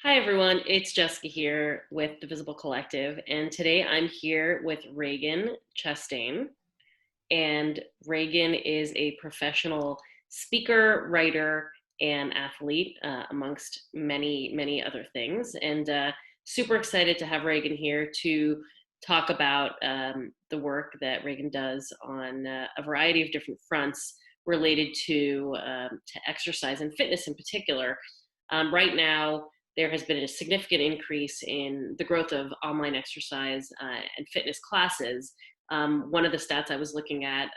Hi, everyone. It's Jessica here with the Visible Collective, and today I'm here with Ragen Chastain. And Ragen is a professional speaker, writer, and athlete, amongst many other things. And super excited to have Ragen here to talk about the work that Ragen does on a variety of different fronts related to exercise and fitness in particular. Right now, there has been a significant increase in the growth of online exercise and fitness classes. One of the stats I was looking at,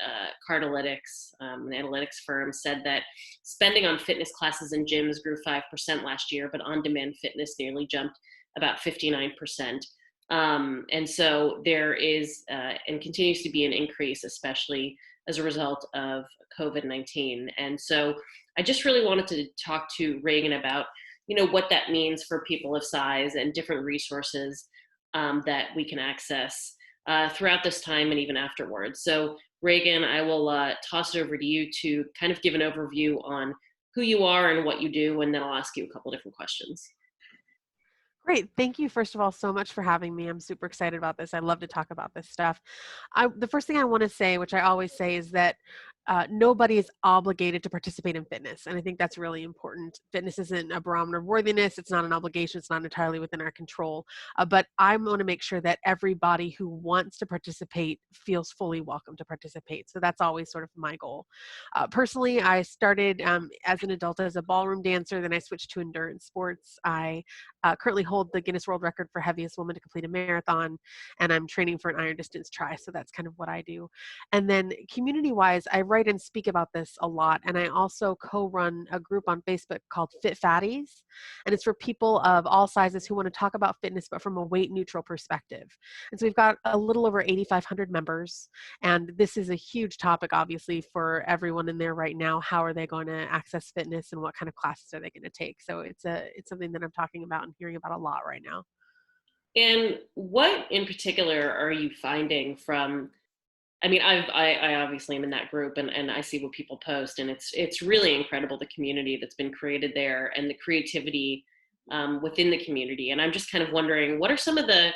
Cardalytics, an analytics firm, said that spending on fitness classes and gyms grew 5% last year, but on-demand fitness nearly jumped about 59%. And so there is and continues to be an increase, especially as a result of COVID-19. And so I just really wanted to talk to Reagan about what that means for people of size and different resources that we can access throughout this time and even afterwards. So Reagan, I will toss it over to you to kind of give an overview on who you are and what you do, and then I'll ask you a couple different questions. Great. Thank you, first of all, so much for having me. I'm super excited about this. I love to talk about this stuff. The first thing I want to say, which I always say, is that nobody is obligated to participate in fitness. And I think that's really important. Fitness isn't a barometer of worthiness. It's not an obligation. It's not entirely within our control. But I want to make sure that everybody who wants to participate feels fully welcome to participate. So that's always sort of my goal. Personally, I started as an adult as a ballroom dancer. Then I switched to endurance sports. I currently hold the Guinness World Record for heaviest woman to complete a marathon, and I'm training for an iron distance try. So that's kind of what I do. And then community-wise, I write and speak about this a lot, and I also co-run a group on Facebook called Fit Fatties, and it's for people of all sizes who want to talk about fitness, but from a weight-neutral perspective. And so we've got a little over 8,500 members, and this is a huge topic, obviously, for everyone in there right now. How are they going to access fitness, and what kind of classes are they going to take? So it's something that I'm talking about and hearing about a lot right now. And what in particular are you finding from? I mean, I obviously am in that group, and I see what people post, and it's really incredible, the community that's been created there and the creativity within the community. And I'm just kind of wondering, what are some of the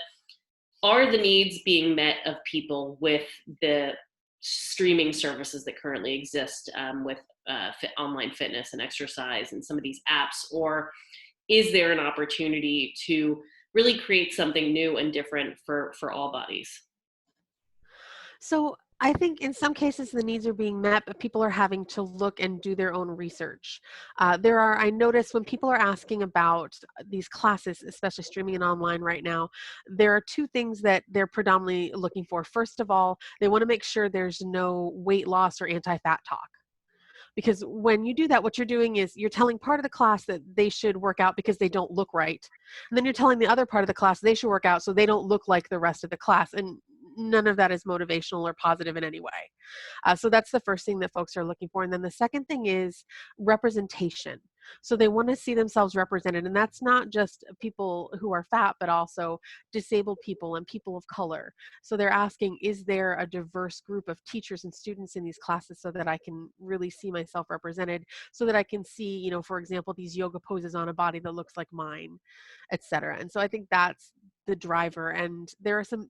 are the needs being met of people with the streaming services that currently exist with online fitness and exercise and some of these apps, or is there an opportunity to really create something new and different for all bodies? So I think in some cases the needs are being met, but people are having to look and do their own research. I notice when people are asking about these classes, especially streaming and online right now, there are two things that they're predominantly looking for. First of all, they want to make sure there's no weight loss or anti-fat talk. Because when you do that, what you're doing is you're telling part of the class that they should work out because they don't look right. And then you're telling the other part of the class they should work out so they don't look like the rest of the class. And none of that is motivational or positive in any way. So that's the first thing that folks are looking for. And then the second thing is representation. So they want to see themselves represented. And that's not just people who are fat, but also disabled people and people of color. So they're asking, is there a diverse group of teachers and students in these classes so that I can really see myself represented, so that I can see, for example, these yoga poses on a body that looks like mine, et cetera. And so I think that's the driver. And there are some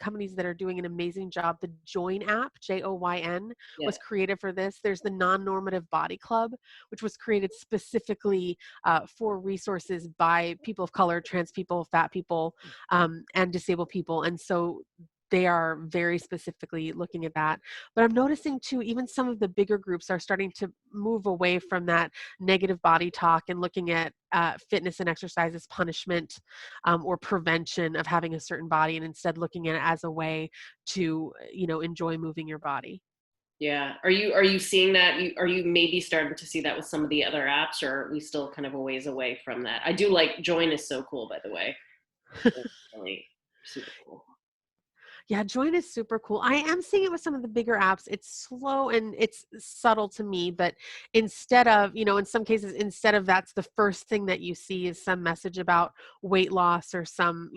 companies that are doing an amazing job. The Join app, Joyn, Yeah. was created for this. There's the Non-Normative Body Club, which was created specifically for resources by people of color, trans people, fat people, and disabled people. And so they are very specifically looking at that. But I'm noticing too, even some of the bigger groups are starting to move away from that negative body talk and looking at fitness and exercise as punishment or prevention of having a certain body, and instead looking at it as a way to, enjoy moving your body. Yeah. Are you seeing that? Are you maybe starting to see that with some of the other apps, or are we still kind of a ways away from that? I do like Join is so cool, by the way. It's really super cool. Yeah, Join is super cool. I am seeing it with some of the bigger apps. It's slow and it's subtle to me, but instead of, in some cases, instead of that's the first thing that you see is some message about weight loss or some,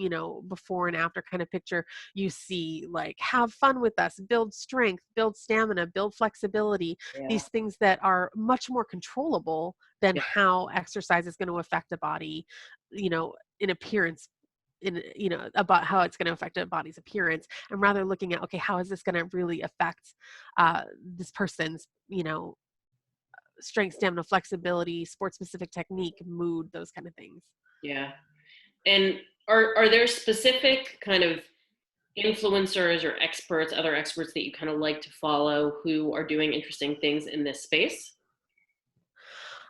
before and after kind of picture, you see like, have fun with us, build strength, build stamina, build flexibility, Yeah. these things that are much more controllable than Yeah. how exercise is going to affect a body, in appearance about how it's going to affect a body's appearance, and rather looking at, okay, how is this going to really affect this person's strength, stamina, flexibility, sport specific technique, mood, those kind of things. Yeah. And are there specific kind of influencers or experts, other experts that you kind of like to follow who are doing interesting things in this space?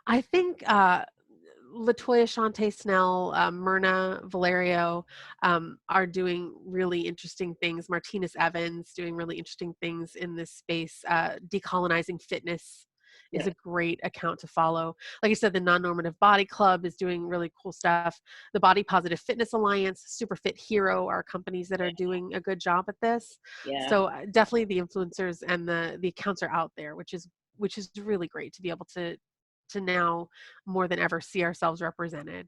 I think Latoya Shante Snell, Myrna Valerio are doing really interesting things. Martinez Evans doing really interesting things in this space. Decolonizing Fitness is Yeah. a great account to follow. Like I said, the Non-Normative Body Club is doing really cool stuff. The Body Positive Fitness Alliance, Super Fit Hero are companies that are doing a good job at this. Yeah. So definitely the influencers and the accounts are out there, which is really great to be able to now more than ever see ourselves represented.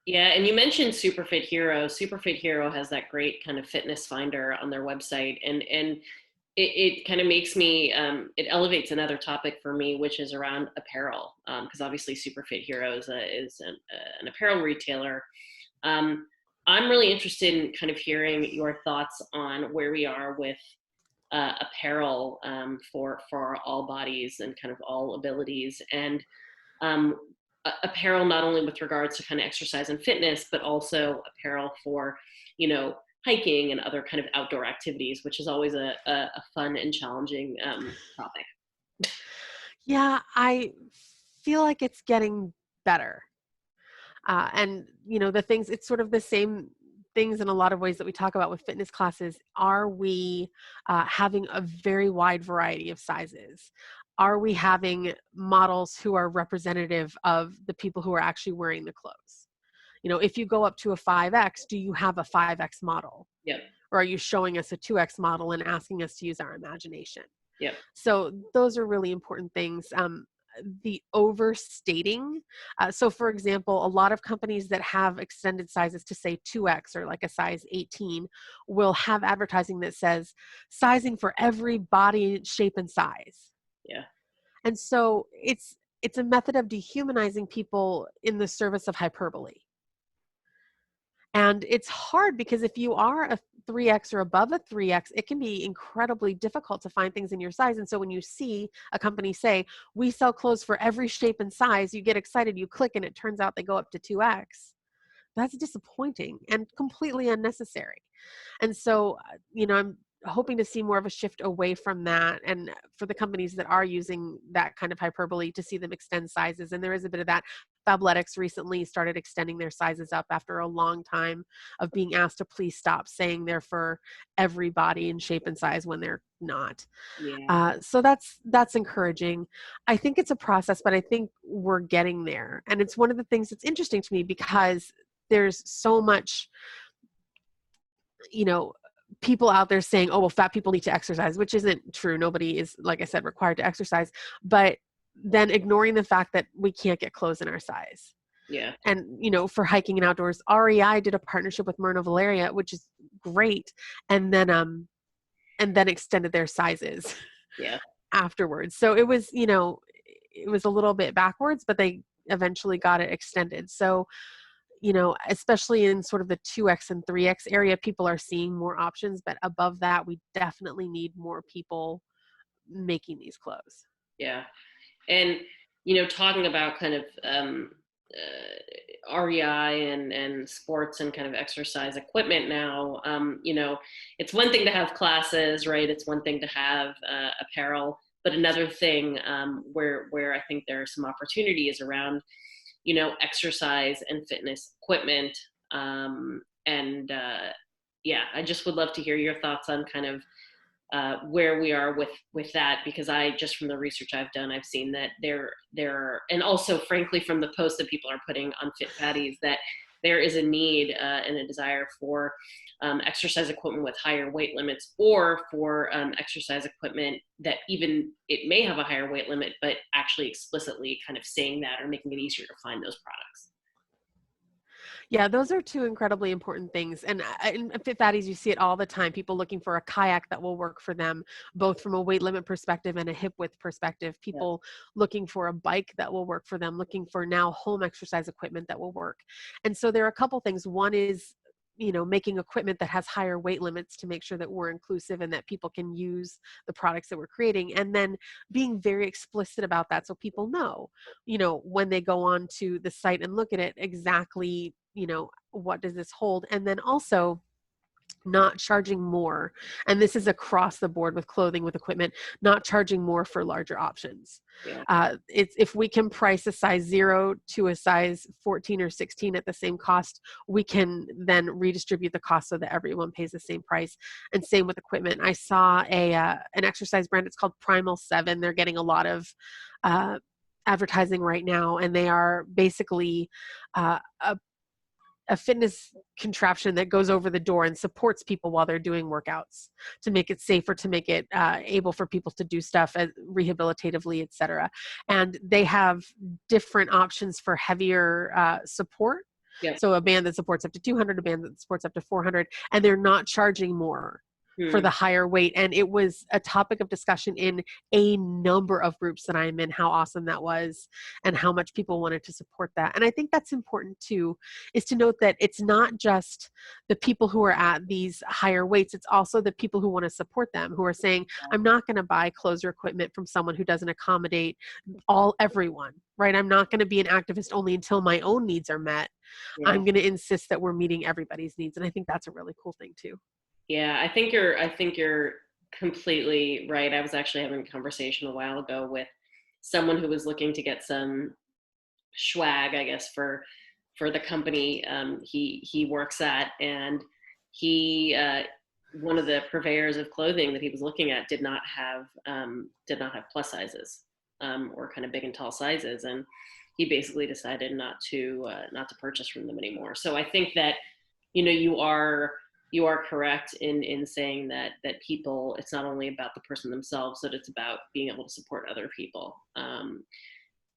Yeah, and you mentioned Superfit Hero. Superfit Hero has that great kind of fitness finder on their website, and it kind of makes me it elevates another topic for me, which is around apparel, because obviously Superfit Hero is an apparel retailer. Um, I'm really interested in kind of hearing your thoughts on where we are with apparel for all bodies and kind of all abilities, and um, apparel not only with regards to kind of exercise and fitness, but also apparel for, hiking and other kind of outdoor activities, which is always a fun and challenging topic. Yeah, I feel like it's getting better. And, the things, it's sort of the same things in a lot of ways that we talk about with fitness classes. Are we having a very wide variety of sizes? Are we having models who are representative of the people who are actually wearing the clothes? If you go up to a 5X, do you have a 5X model? Yep. Or are you showing us a 2X model and asking us to use our imagination? Yep. So those are really important things. The overstating. So for example, a lot of companies that have extended sizes to say 2X or like a size 18 will have advertising that says sizing for every body shape and size. Yeah. And so it's a method of dehumanizing people in the service of hyperbole. And it's hard because if you are a 3X or above a 3X, it can be incredibly difficult to find things in your size. And so when you see a company say, we sell clothes for every shape and size, you get excited, you click, and it turns out they go up to 2X. That's disappointing and completely unnecessary. And so, I'm hoping to see more of a shift away from that, and for the companies that are using that kind of hyperbole to see them extend sizes. And there is a bit of that. Fabletics recently started extending their sizes up after a long time of being asked to please stop saying they're for every body and shape and size when they're not. Yeah. So that's encouraging. I think it's a process, but I think we're getting there. And it's one of the things that's interesting to me because there's so much, you know, people out there saying, oh, well, fat people need to exercise, which isn't true. Nobody is, like I said, required to exercise, but then ignoring the fact that we can't get clothes in our size. Yeah. And, for hiking and outdoors, REI did a partnership with Myrna Valeria, which is great. And then extended their sizes Yeah. afterwards. So it was a little bit backwards, but they eventually got it extended. So, especially in sort of the 2X and 3X area, people are seeing more options, but above that, we definitely need more people making these clothes. Yeah. And talking about kind of REI and sports and kind of exercise equipment now, it's one thing to have classes, right? It's one thing to have apparel, but another thing where I think there are some opportunities around, exercise and fitness equipment. And yeah, I just would love to hear your thoughts on kind of where we are with that, because I just from the research I've done, I've seen that there and also frankly from the posts that people are putting on Fit Patties, that there is a need and a desire for exercise equipment with higher weight limits, or for exercise equipment that even it may have a higher weight limit, but actually explicitly kind of saying that or making it easier to find those products. Yeah, those are two incredibly important things. And Fit Fatties, you see it all the time. People looking for a kayak that will work for them, both from a weight limit perspective and a hip width perspective. Yeah. People looking for a bike that will work for them, looking for now home exercise equipment that will work. And so there are a couple things. One is, making equipment that has higher weight limits to make sure that we're inclusive and that people can use the products that we're creating. And then being very explicit about that so people know, when they go on to the site and look at it, exactly, what does this hold? And then also not charging more. And this is across the board with clothing, with equipment, not charging more for larger options. Yeah. It's if we can price a size 0 to a size 14 or 16 at the same cost, we can then redistribute the cost so that everyone pays the same price. And same with equipment. I saw an exercise brand. It's called Primal 7. They're getting a lot of advertising right now, and they are basically a fitness contraption that goes over the door and supports people while they're doing workouts to make it safer, to make it able for people to do stuff rehabilitatively, etc. And they have different options for heavier support. Yeah. So a band that supports up to 200, a band that supports up to 400, and they're not charging more for the higher weight. And it was a topic of discussion in a number of groups that I'm in, how awesome that was and how much people wanted to support that. And I think that's important too, is to note that it's not just the people who are at these higher weights, it's also the people who want to support them, who are saying, I'm not going to buy clothes or equipment from someone who doesn't accommodate everyone, right? I'm not going to be an activist only until my own needs are met. Yeah. I'm going to insist that we're meeting everybody's needs. And I think that's a really cool thing too. Yeah, I think you're completely right. I was actually having a conversation a while ago with someone who was looking to get some swag, I guess, for the company he works at, and he one of the purveyors of clothing that he was looking at did not have plus sizes, or kind of big and tall sizes, and he basically decided not to purchase from them anymore. So I think that you are correct in saying that people, it's not only about the person themselves, but it's about being able to support other people.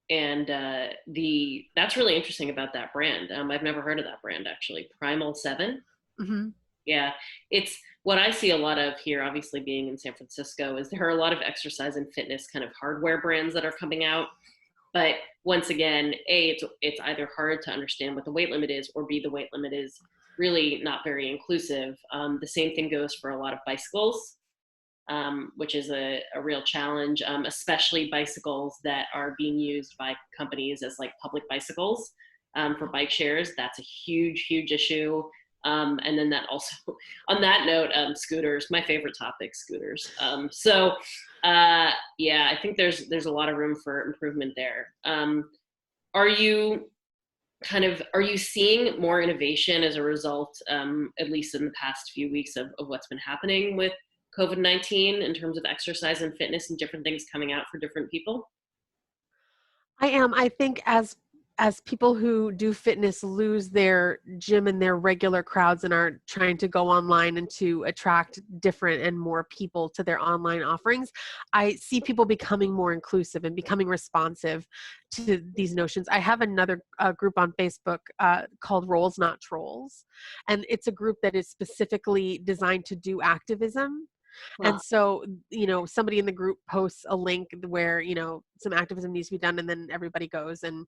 And that's really interesting about that brand. I've never heard of that brand, actually. Primal 7. Mm-hmm. Yeah, it's what I see a lot of here, obviously being in San Francisco, is there are a lot of exercise and fitness kind of hardware brands that are coming out. But once again, A, it's either hard to understand what the weight limit is, or B, the weight limit is really not very inclusive. The same thing goes for a lot of bicycles, which is a real challenge, especially bicycles that are being used by companies as like public bicycles for bike shares. That's a huge, huge issue. And then that also, on that note, scooters, my favorite topic, scooters. Yeah, I think there's a lot of room for improvement there. Are you seeing more innovation as a result, at least in the past few weeks, of what's been happening with COVID-19 in terms of exercise and fitness and different things coming out for different people? I am. I think as people who do fitness lose their gym and their regular crowds and are trying to go online and to attract different and more people to their online offerings, I see people becoming more inclusive and becoming responsive to these notions. I have another group on Facebook called Rolls Not Trolls, and it's a group that is specifically designed to do activism. Huh. And so, somebody in the group posts a link where, some activism needs to be done, and then everybody goes and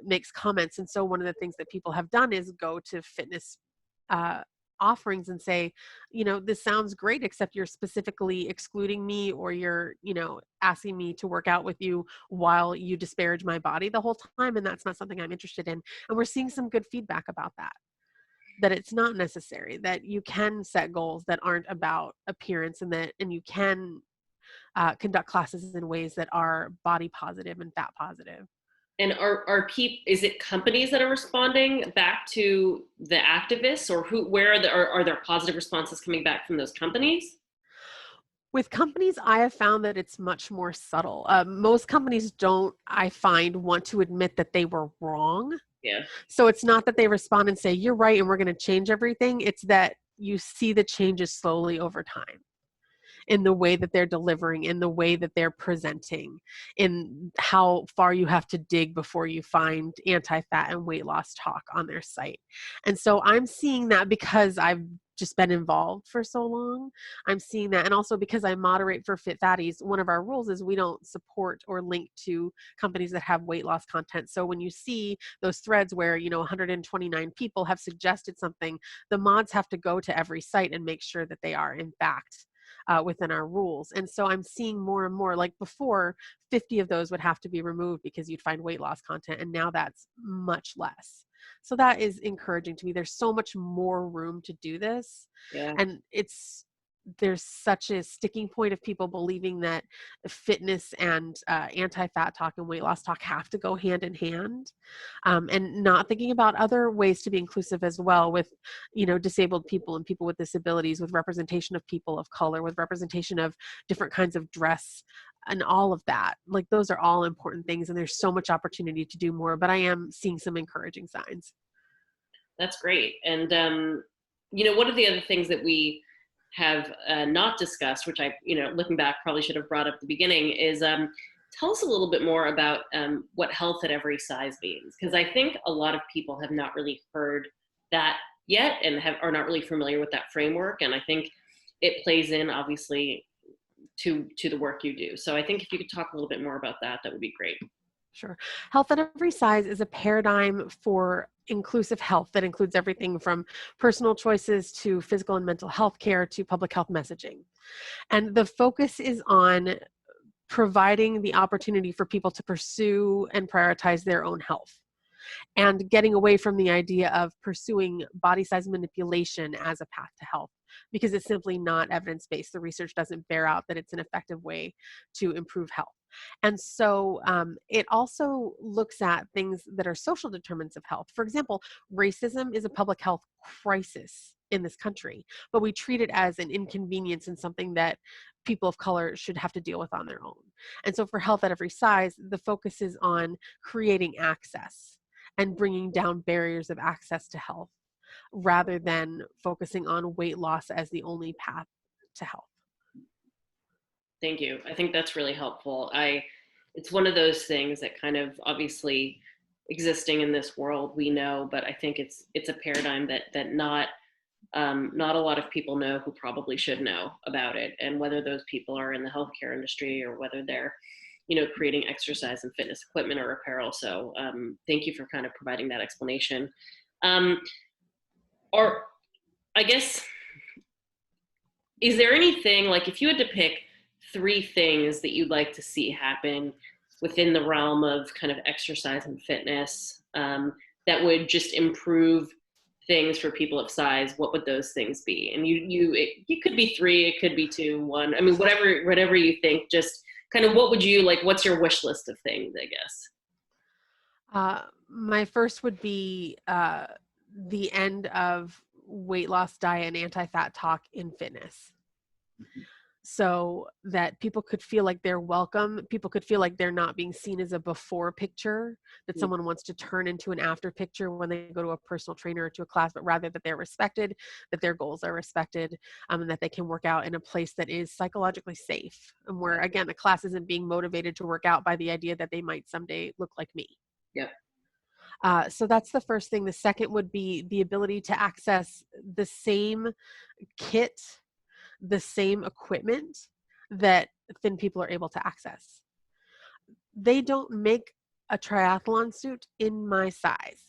makes comments. And so one of the things that people have done is go to fitness uh, offerings and say, this sounds great, except you're specifically excluding me, or you're, asking me to work out with you while you disparage my body the whole time. And that's not something I'm interested in. And we're seeing some good feedback about that it's not necessary, that you can set goals that aren't about appearance, and you can conduct classes in ways that are body positive and fat positive. And is it companies that are responding back to the activists, or where are there positive responses coming back from those companies? With companies, I have found that it's much more subtle. Most companies don't, I find, want to admit that they were wrong. Yeah. So it's not that they respond and say, you're right, and we're going to change everything. It's that you see the changes slowly over time in the way that they're delivering, in the way that they're presenting, in how far you have to dig before you find anti-fat and weight loss talk on their site. And so I'm seeing that because I've just been involved for so long. I'm seeing that. And also because I moderate for Fit Fatties, one of our rules is we don't support or link to companies that have weight loss content. So when you see those threads where, 129 people have suggested something, the mods have to go to every site and make sure that they are in fact within our rules. And so I'm seeing more and more, like before, 50 of those would have to be removed because you'd find weight loss content. And now that's much less. So that is encouraging to me. There's so much more room to do this. Yeah. And there's such a sticking point of people believing that fitness and anti-fat talk and weight loss talk have to go hand in hand, and not thinking about other ways to be inclusive as well with, disabled people and people with disabilities, with representation of people of color, with representation of different kinds of dress and all of that. Like those are all important things, and there's so much opportunity to do more, but I am seeing some encouraging signs. That's great. And, one of the other things that we have not discussed, which I, looking back, probably should have brought up at the beginning, is tell us a little bit more about what health at every size means. Because I think a lot of people have not really heard that yet and are not really familiar with that framework. And I think it plays in, obviously, to the work you do. So I think if you could talk a little bit more about that, that would be great. Sure. Health at every size is a paradigm for inclusive health that includes everything from personal choices to physical and mental health care to public health messaging. And the focus is on providing the opportunity for people to pursue and prioritize their own health, and getting away from the idea of pursuing body size manipulation as a path to health, because it's simply not evidence-based. The research doesn't bear out that it's an effective way to improve health. And so it also looks at things that are social determinants of health. For example, racism is a public health crisis in this country, but we treat it as an inconvenience and something that people of color should have to deal with on their own. And so for health at every size, the focus is on creating access and bringing down barriers of access to health rather than focusing on weight loss as the only path to health. Thank you. I think that's really helpful. It's one of those things that kind of obviously existing in this world we know, but I think it's a paradigm that not a lot of people know who probably should know about it, and whether those people are in the healthcare industry or whether they're creating exercise and fitness equipment or apparel. So thank you for kind of providing that explanation. Or I guess, is there anything, like if you had to pick 3 things that you'd like to see happen within the realm of kind of exercise and fitness, that would just improve things for people of size, what would those things be? And it could be 3, it could be 2, 1. I mean, whatever you think, just kind of what would you like, what's your wish list of things, I guess? My first would be the end of weight loss diet and anti-fat talk in fitness, so that people could feel like they're welcome. People could feel like they're not being seen as a before picture that someone wants to turn into an after picture when they go to a personal trainer or to a class, but rather that they're respected, that their goals are respected, and that they can work out in a place that is psychologically safe, and where, again, the class isn't being motivated to work out by the idea that they might someday look like me. Yep. So that's the first thing. The second would be the ability to access the same kit, the same equipment that thin people are able to access. They don't make a triathlon suit in my size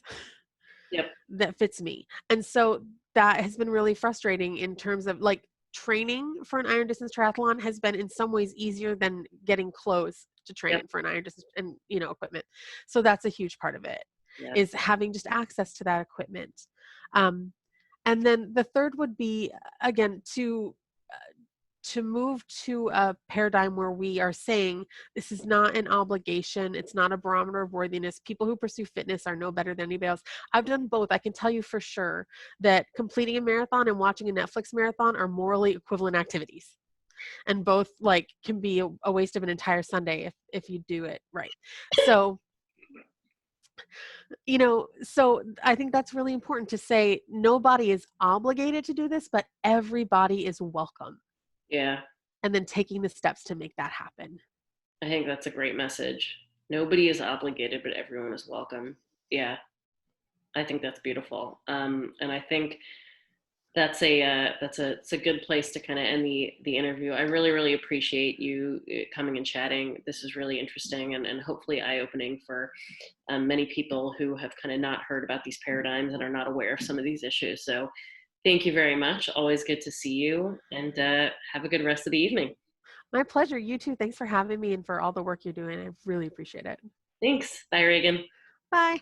Yep. that fits me. And so that has been really frustrating in terms of, like, training for an iron distance triathlon has been in some ways easier than getting clothes to train Yep. in for an iron distance and, equipment. So that's a huge part of it, Yeah. is having just access to that equipment. And then the third would be, again, to move to a paradigm where we are saying this is not an obligation. It's not a barometer of worthiness. People who pursue fitness are no better than anybody else. I've done both. I can tell you for sure that completing a marathon and watching a Netflix marathon are morally equivalent activities. and both like can be a waste of an entire Sunday if you do it right. So, so I think that's really important to say nobody is obligated to do this, but everybody is welcome. Yeah, And then taking the steps to make that happen. I think that's a great message. Nobody is obligated, but everyone is welcome. Yeah, I think that's beautiful. And I think it's a good place to kind of end the interview. I really appreciate you coming and chatting. This is really interesting and hopefully eye opening for many people who have kind of not heard about these paradigms and are not aware of some of these issues. So thank you very much. Always good to see you, and have a good rest of the evening. My pleasure. You too. Thanks for having me and for all the work you're doing. I really appreciate it. Thanks. Bye, Reagan. Bye.